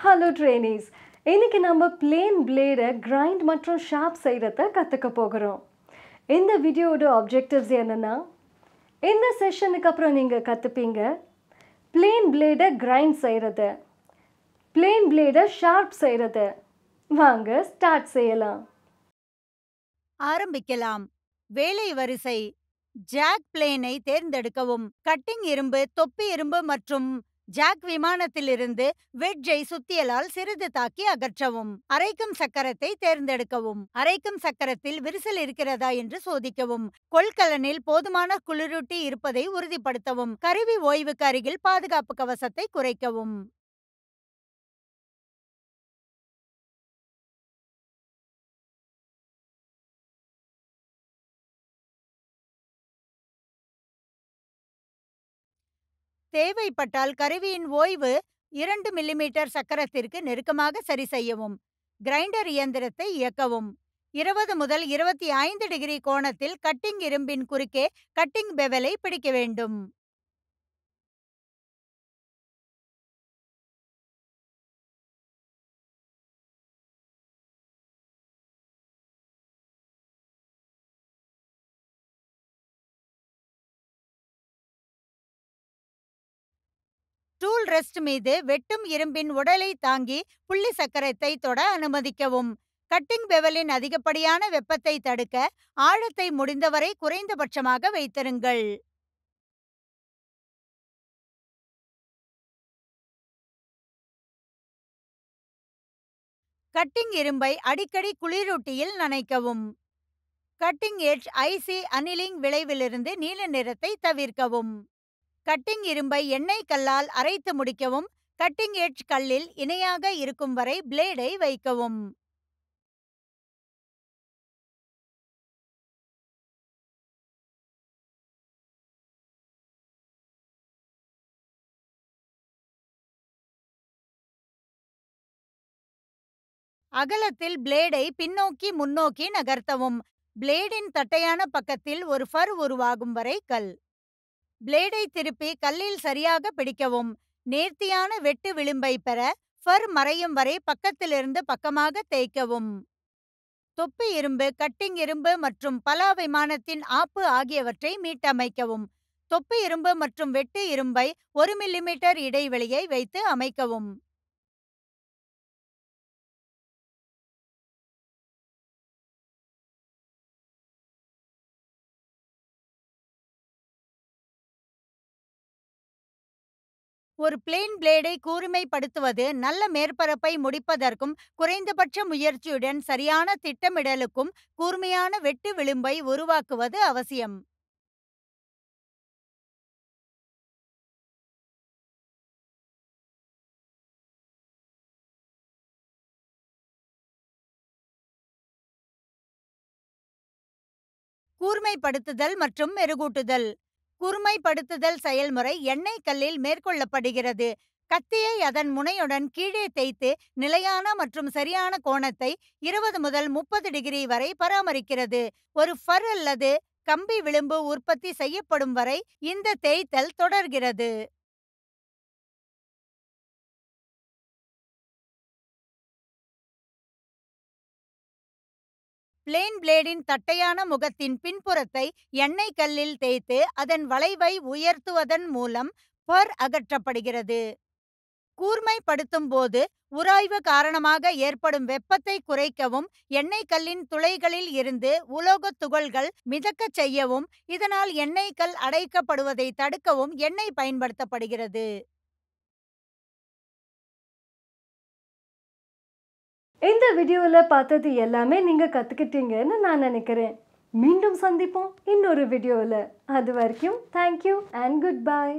Hello trainees, இன்னைக்கு நம்ம plane பிளேடை grind மற்றும் ஷார்ப் செய்கிறத கற்றுக்க போகிறோம். இந்த வீடியோட ஆப்ஜெக்டிவ்ஸ் என்னென்னா, இந்த செஷனுக்கு அப்புறம் நீங்கள் கற்றுப்பீங்க பிளேன் பிளேடை கிரைண்ட் செய்கிறது, பிளேன் பிளேடை ஷார்ப் செய்கிறது. வாங்க ஸ்டார்ட் செய்யலாம். ஆரம்பிக்கலாம். வேலை வரிசை. ஜாக் பிளேனை தேர்ந்தெடுக்கவும். கட்டிங் இரும்பு, தொப்பி இரும்பு மற்றும் ஜாக் விமானத்திலிருந்து வெட்ஜை சுத்தியலால் சிறிது தாக்கி அகற்றவும். அரைக்கும் சக்கரத்தை தேர்ந்தெடுக்கவும். அரைக்கும் சக்கரத்தில் விரிசல் இருக்கிறதா என்று சோதிக்கவும். கொள்கலனில் போதுமான குளிரூட்டி இருப்பதை உறுதிப்படுத்தவும். கருவி ஓய்வுக்கு அருகில் பாதுகாப்பு கவசத்தை குறைக்கவும். தேவைப்பட்டால் கருவியின் ஓய்வு 2 மில்லிமீட்டர் சக்கரத்திற்கு நெருக்கமாக சரி செய்யவும். கிரைண்டர் இயந்திரத்தை இயக்கவும். 20 முதல் 25 டிகிரி கோணத்தில் கட்டிங் இரும்பின் குறுக்கே கட்டிங் பெவலை பிடிக்க வேண்டும். டூல் ரெஸ்ட் மீது வெட்டும் இரும்பின் உடலை தாங்கி புள்ளி சக்கரத்தை தொட அனுமதிக்கவும். கட்டிங் பெவலின் அதிகப்படியான வெப்பத்தை தடுக்க ஆழத்தை முடிந்தவரை குறைந்தபட்சமாக வைத்திருங்கள். கட்டிங் இரும்பை அடிக்கடி குளிரூட்டியில் நனைக்கவும். கட்டிங் எட்ஜ் ஐசி அனிலிங் விளைவிலிருந்து நீல நிறத்தை தவிர்க்கவும். கட்டிங் இரும்பை எண்ணெய் கல்லால் அரைத்து முடிக்கவும். கட்டிங் எட்ஜ் கல்லில் இணையாக இருக்கும் வரை பிளேடை வைக்கவும். அகலத்தில் பிளேடை பின்னோக்கி முன்னோக்கி நகர்த்தவும். பிளேடின் தட்டையான பக்கத்தில் ஒரு ஃபர் உருவாகும் வரை கல். பிளேடை திருப்பி கல்லில் சரியாக பிடிக்கவும். நேர்த்தியான வெட்டு விளிம்பை பெற ஃபர் மறையும் வரை பக்கத்திலிருந்து பக்கமாக தேய்க்கவும். தொப்பி இரும்பு, கட்டிங் இரும்பு மற்றும் பலா விமானத்தின் ஆப்பு ஆகியவற்றை மீட்டமைக்கவும். தொப்பி இரும்பு மற்றும் வெட்டு இரும்பை 1 மில்லிமீட்டர் இடைவெளியை வைத்து அமைக்கவும். ஒரு பிளேன் பிளேடை கூர்மைப்படுத்துவது நல்ல மேற்பரப்பை முடிப்பதற்கும் குறைந்தபட்ச முயற்சியுடன் சரியான திட்டமிடலுக்கும் கூர்மையான வெட்டு விளிம்பை உருவாக்குவது அவசியம். கூர்மைப்படுத்துதல் மற்றும் மெருகூட்டுதல். கூர்மைப்படுத்துதல் செயல்முறை எண்ணெய் கல்லில் மேற்கொள்ளப்படுகிறது. கத்தியை அதன் முனையுடன் கீழே தேய்த்து நிலையான மற்றும் சரியான கோணத்தை 20 முதல் 30 டிகிரி வரை பராமரிக்கிறது. ஒரு ஃபர் அல்லது கம்பி விளிம்பு உற்பத்தி செய்யப்படும் வரை இந்த தேய்த்தல் தொடர்கிறது. பிளேன் பிளேடின் தட்டையான முகத்தின் பின்புறத்தை எண்ணெய் கல்லில் தேய்த்து அதன் வளைவை உயர்த்துவதன் மூலம் ஃபர் அகற்றப்படுகிறது. கூர்மைப்படுத்தும் போது உராய்வு காரணமாக ஏற்படும் வெப்பத்தை குறைக்கவும், எண்ணெய் கல்லின் துளைகளில் இருந்து உலோக துகள்கள் மிதக்கச் செய்யவும், இதனால் எண்ணெய் கல் அடைக்கப்படுவதை தடுக்கவும் எண்ணெய் பயன்படுத்தப்படுகிறது. இந்த வீடியோவில் பார்த்தது எல்லாமே நீங்கள் கற்றுக்கிட்டீங்கன்னு நான் நினைக்கிறேன். மீண்டும் சந்திப்போம் இன்னொரு வீடியோவில். அது வரைக்கும் தேங்க்யூ அண்ட் குட் பை.